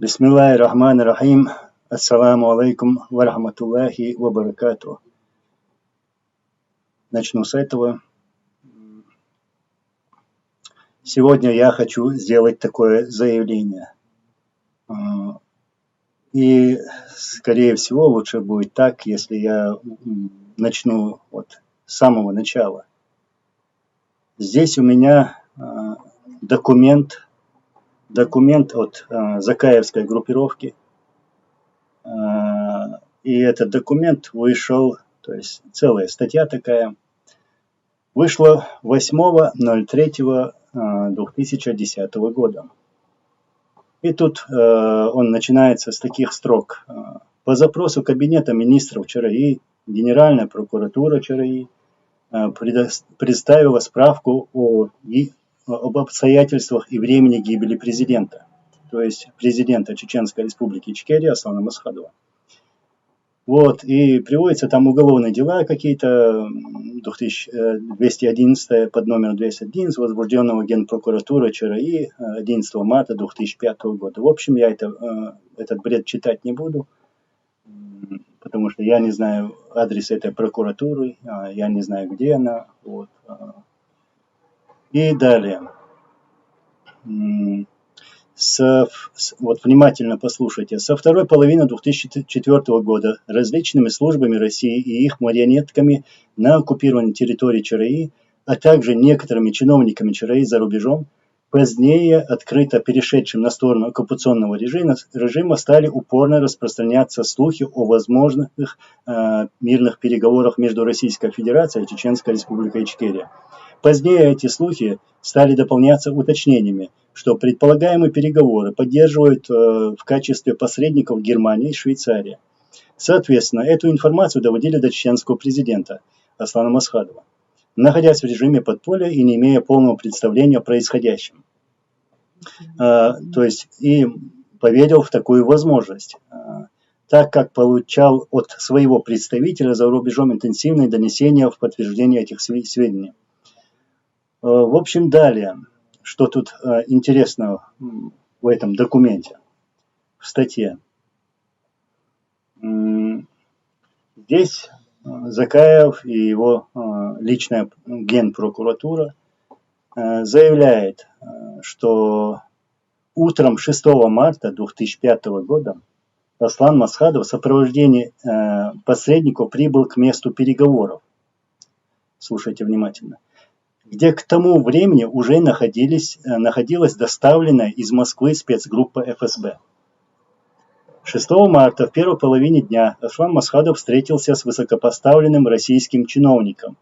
Бисмиллахи рахмани рахим. Ассаламу алейкум ва рахматуллахи ва баракату. Начну с этого. Сегодня я хочу сделать такое заявление. И, скорее всего, лучше будет так, если я начну вот с самого начала. Здесь у меня документ от Закаевской группировки. И этот документ вышел, то есть целая статья такая, вышла 8.03.2010 года. И тут он начинается с таких строк. По запросу Кабинета министров ЧРИ, Генеральная прокуратура ЧРИ представила справку об обстоятельствах и времени гибели президента, то есть президента Чеченской Республики Ичкерия Аслана Масхадова. Вот, и приводятся там уголовные дела какие-то, 211 под номером 211, возбужденного Генпрокуратурой ЧРИ 11 марта 2005 года. В общем, я этот бред читать не буду, потому что я не знаю адрес этой прокуратуры, я не знаю, где она. Вот. И далее. Вот внимательно послушайте. Со второй половины 2004 года различными службами России и их марионетками на оккупированной территории ЧРИ, а также некоторыми чиновниками ЧРИ за рубежом, позднее открыто перешедшим на сторону оккупационного режима стали упорно распространяться слухи о возможных мирных переговорах между Российской Федерацией и Чеченской Республикой Ичкерия. Позднее эти слухи стали дополняться уточнениями, что предполагаемые переговоры поддерживают в качестве посредников Германия и Швейцария. Соответственно, эту информацию доводили до чеченского президента Аслана Масхадова, находясь в режиме подполья и не имея полного представления о происходящем. То есть и поверил в такую возможность, так как получал от своего представителя за рубежом интенсивные донесения в подтверждение этих сведений. В общем, далее, что тут интересного в этом документе, в статье. Здесь Закаев и его личная генпрокуратура заявляет, что утром 6 марта 2005 года Аслан Масхадов в сопровождении посредников прибыл к месту переговоров. Слушайте внимательно. Где к тому времени уже находилась доставленная из Москвы спецгруппа ФСБ. 6 марта в первой половине дня Аслан Масхадов встретился с высокопоставленным российским чиновником.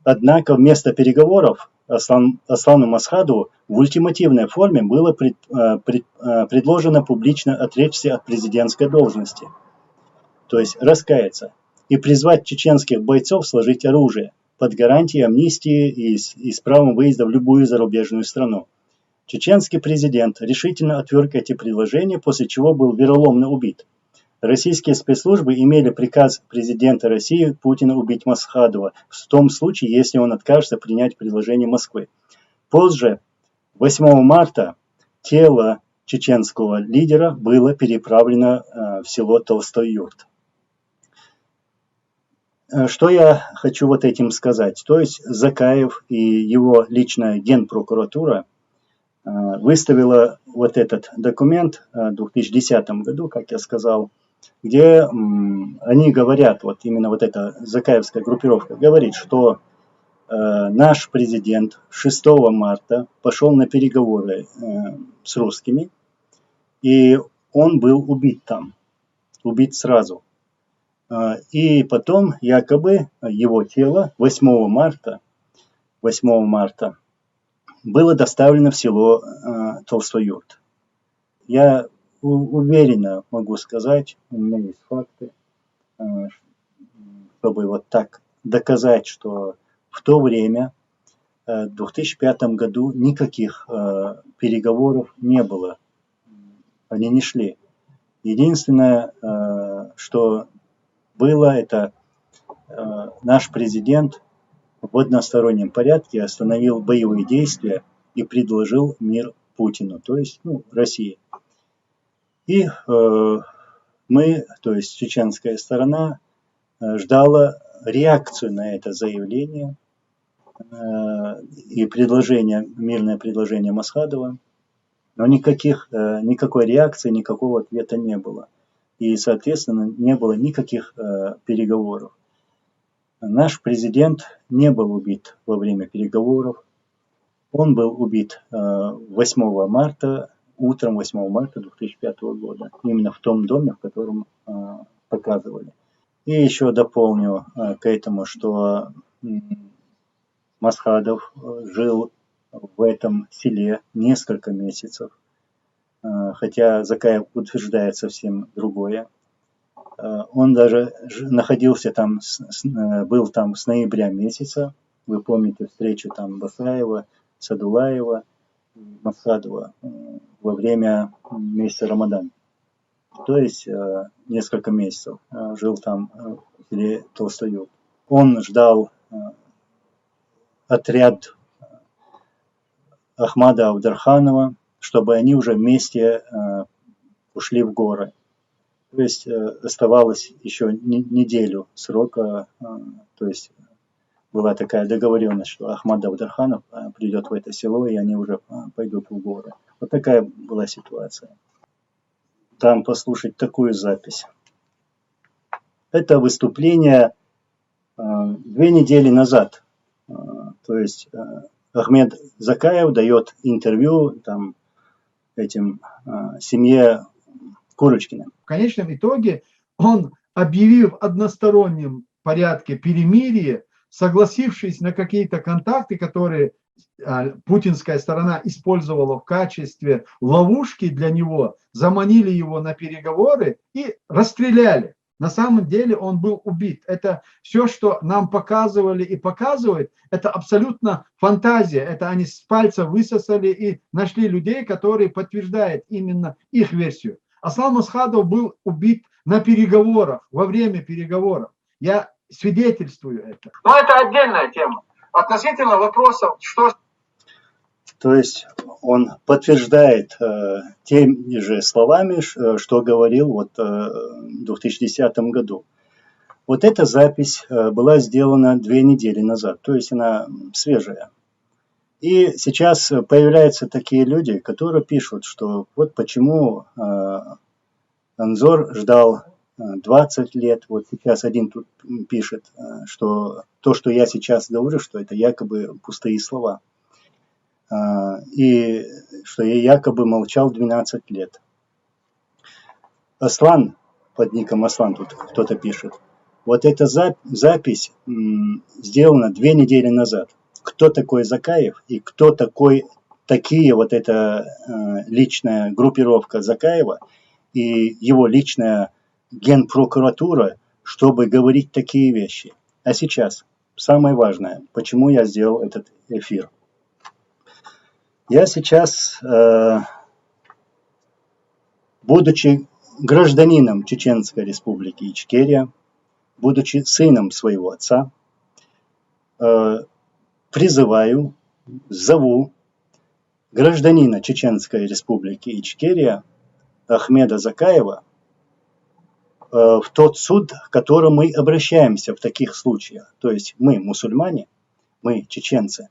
Однако вместо переговоров Аслану Масхадову в ультимативной форме было предложено публично отречься от президентской должности, то есть раскаяться, и призвать чеченских бойцов сложить оружие под гарантией амнистии и с правом выезда в любую зарубежную страну. Чеченский президент решительно отверг эти предложения, после чего был вероломно убит. Российские спецслужбы имели приказ президента России Путина убить Масхадова в том случае, если он откажется принять предложение Москвы. Позже, 8 марта, тело чеченского лидера было переправлено в село Толстой Юрт. Что я хочу вот этим сказать? То есть Закаев и его личная генпрокуратура выставила вот этот документ в 2010 году, как я сказал, где они говорят, вот именно вот эта закаевская группировка говорит, что наш президент 6 марта пошел на переговоры с русскими, и он был убит там, убит сразу. И потом якобы его тело 8 марта было доставлено в село Толстой-Юрт. Я уверенно могу сказать, у меня есть факты, чтобы вот так доказать, что в то время, в 2005 году, никаких переговоров не было. Они не шли. Единственное, что было, это наш президент в одностороннем порядке остановил боевые действия и предложил мир Путину, то есть России. И мы, то есть чеченская сторона, ждала реакцию на это заявление и мирное предложение Масхадова, но никакой реакции, никакого ответа не было. И, соответственно, не было никаких переговоров. Наш президент не был убит во время переговоров. Он был убит 8 марта, утром 8 марта 2005 года, именно в том доме, в котором показывали. И еще дополню к этому, что Масхадов жил в этом селе несколько месяцев, хотя Закаев утверждает совсем другое. Он даже находился там, был там с ноября месяца. Вы помните встречу там Басаева, Садулаева, Масхадова во время месяца Рамадан. То есть несколько месяцев жил там в селе Толстоюг. Он ждал отряд Ахмада Авдарханова, чтобы они уже вместе ушли в горы. То есть оставалось еще неделю срока, то есть была такая договоренность, что Ахмад Авдарханов придет в это село, и они уже пойдут в горы. Вот такая была ситуация. Там послушать такую запись. Это выступление 2 недели назад. То есть Ахмед Закаев дает интервью там, семье Курочкина. В конечном итоге он, объявив в одностороннем порядке перемирие, согласившись на какие-то контакты, которые путинская сторона использовала в качестве ловушки для него, заманили его на переговоры и расстреляли. На самом деле он был убит. Это все, что нам показывали и показывают, это абсолютно фантазия. Это они с пальца высосали и нашли людей, которые подтверждают именно их версию. Аслан Масхадов был убит на переговорах, во время переговоров. Я свидетельствую это. Но это отдельная тема. Относительно вопросов, что... То есть он подтверждает теми же словами, что говорил в 2010 году. Вот эта запись была сделана 2 недели назад, то есть она свежая. И сейчас появляются такие люди, которые пишут, что вот почему Анзор ждал 20 лет. Вот сейчас один тут пишет, что то, что я сейчас говорю, что это якобы пустые слова. И что я якобы молчал 12 лет. Аслан, под ником Аслан тут кто-то пишет. Вот эта запись сделана 2 недели назад. Кто такой Закаев и кто такие вот эта личная группировка Закаева и его личная генпрокуратура, чтобы говорить такие вещи. А сейчас самое важное, почему я сделал этот эфир. Я сейчас, будучи гражданином Чеченской Республики Ичкерия, будучи сыном своего отца, зову гражданина Чеченской Республики Ичкерия Ахмеда Закаева в тот суд, к которому мы обращаемся в таких случаях. То есть мы мусульмане, мы чеченцы,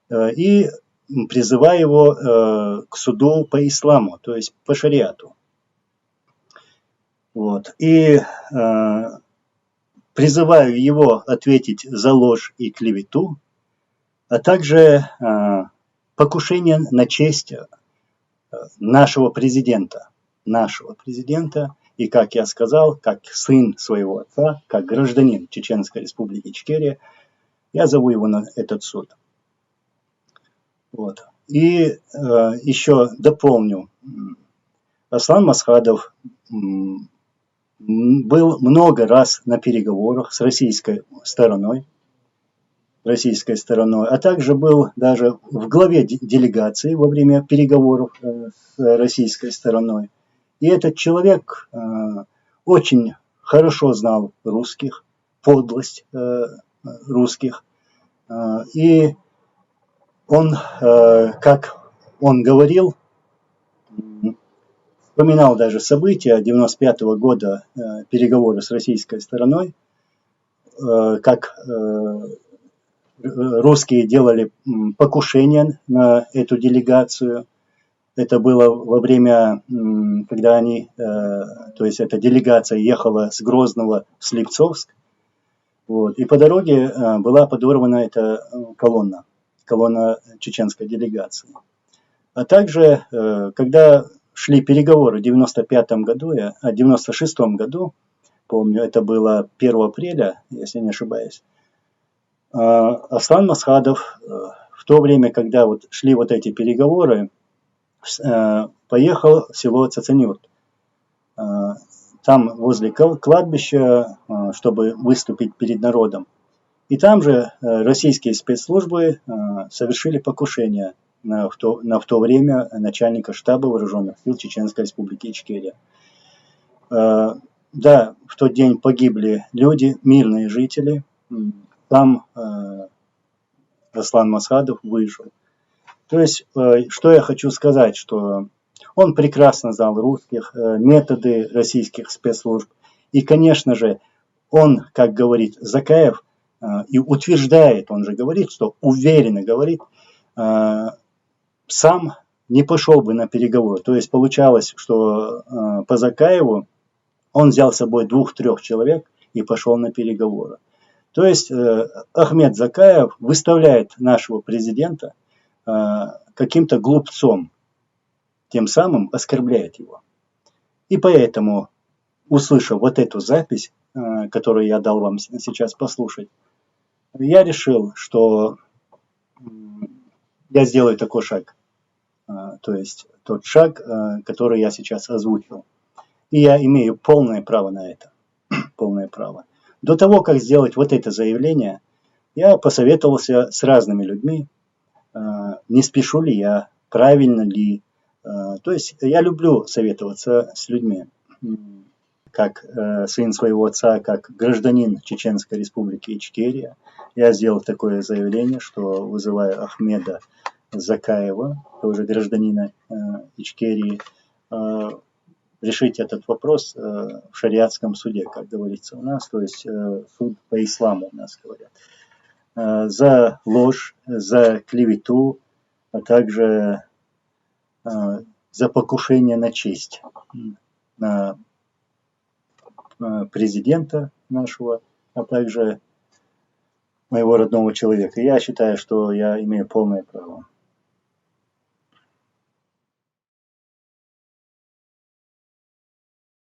и призываю его к суду по исламу, то есть по шариату. Вот. И призываю его ответить за ложь и клевету, а также покушение на честь нашего президента, и, как я сказал, как сын своего отца, как гражданин Чеченской Республики Ичкерия, я зову его на этот суд. Вот. И еще дополню, Аслан Масхадов был много раз на переговорах с российской стороной, а также был даже в главе делегации во время переговоров с российской стороной. И этот человек очень хорошо знал русских, подлость русских. И он, как он говорил, вспоминал даже события 1995 года, переговоры с российской стороной, как русские делали покушение на эту делегацию. Это было во время, когда они, то есть эта делегация ехала с Грозного в Слепцовск, вот, и по дороге была подорвана эта колонна чеченской делегации. А также, когда шли переговоры в 1995 году, 1996 году, помню, это было 1 апреля, если не ошибаюсь, Аслан Масхадов в то время, когда вот шли вот эти переговоры, поехал в село Цацанюрт. Там возле кладбища, чтобы выступить перед народом. И там же российские спецслужбы совершили покушение на в то время начальника штаба вооруженных сил Чеченской Республики Ичкерия. Да, в тот день погибли люди, мирные жители. Там Аслан Масхадов выжил. То есть, что я хочу сказать, что он прекрасно знал русских, методы российских спецслужб. И, конечно же, он, как говорит Закаев, и утверждает, он же говорит, что уверенно говорит, сам не пошел бы на переговоры. То есть, получалось, что по Закаеву он взял с собой 2-3 человек и пошел на переговоры. То есть Ахмед Закаев выставляет нашего президента каким-то глупцом, тем самым оскорбляет его. И поэтому, услышав вот эту запись, которую я дал вам сейчас послушать, я решил, что я сделаю такой шаг. То есть тот шаг, который я сейчас озвучил. И я имею полное право на это. Полное право. До того, как сделать вот это заявление, я посоветовался с разными людьми, не спешу ли я, правильно ли. То есть я люблю советоваться с людьми, как сын своего отца, как гражданин Чеченской Республики Ичкерия. Я сделал такое заявление, что вызываю Ахмеда Закаева, тоже гражданина Ичкерии, решить этот вопрос в шариатском суде, как говорится у нас, то есть суд по исламу у нас говорят. За ложь, за клевету, а также за покушение на честь на президента нашего, а также моего родного человека. Я считаю, что я имею полное право.